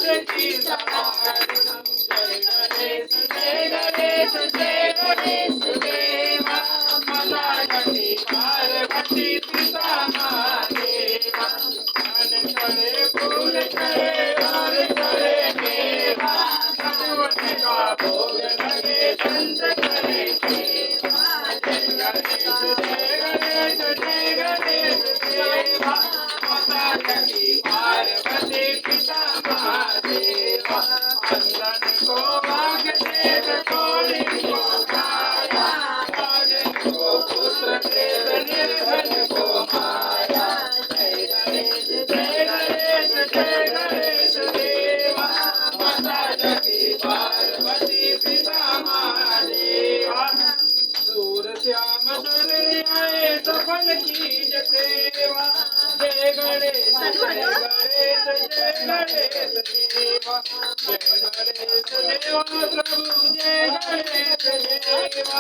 मूर्ती समारी जय गणेश जय गणेश देवा माता जगती पार्वती पिता महादेवा मन करे फूल करे और करे मेवा भगवान का भोग लगे संत करे सेवा जय गणेश जय गणेश देवा माता जगती पार्वती पिता महादेवा अंधन को भाग देव कोड़ी को काया राजन को पुत्र देव निर्धन को माया जय गणेश जय गणेश जय गणेश देवा माता जगती पार्वती पिता महादेवा सूर श्याम सुंदर आए सफल की सेवा जय गणेश जय गणेश जय गणेश देवा जय गणेश देवा प्रभु जय गणेश देवा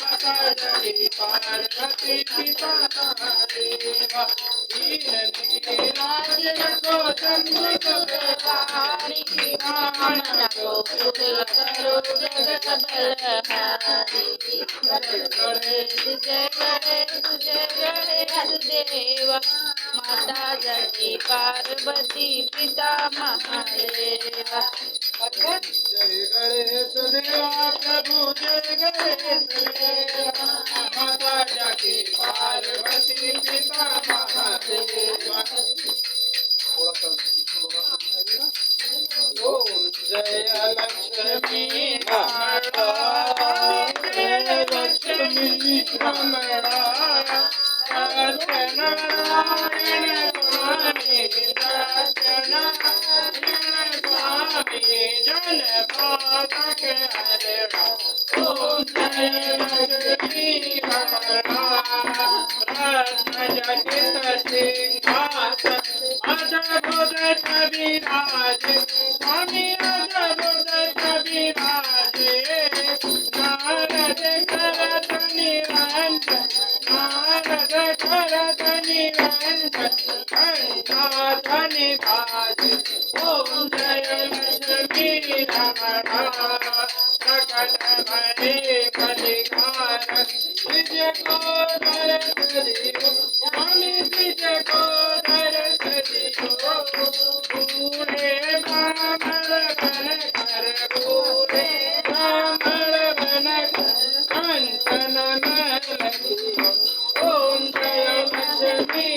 माता जगती पार्वती पिता देवा दीन राज को चंद्र कपारी कामना को पूर्ण करो जगत बलहारी जय गणेश जय गणेश देवा माता जगती पार्वती पिता महादेवा जय गणेश देवा प्रभु जय गणेश देवा माता जगती पार्वती पिता महादेवा ओम जय लक्ष्मी जय लक्ष्मी रमणा सत्यनारायण स्वामी सत्यनारायण स्वामी जन पातक हरणा ओम जय लक्ष्मी रमणा रत्नजटित सिंहासन अद्भुत कविराज स्वामी अद्भुत कविराज नारद करत निरंजन नारद करत निरंजन कंठाधन भाज ओम जय लक्ष्मी रमणा सकल भरे कलिकार निज को दर्श दियो स्वामी निज को दर्श दियो बूढ़े ब्राह्मण बन कर बूढ़े ब्राह्मण बन कर कंचन महल दियो ओम जय लक्ष्मी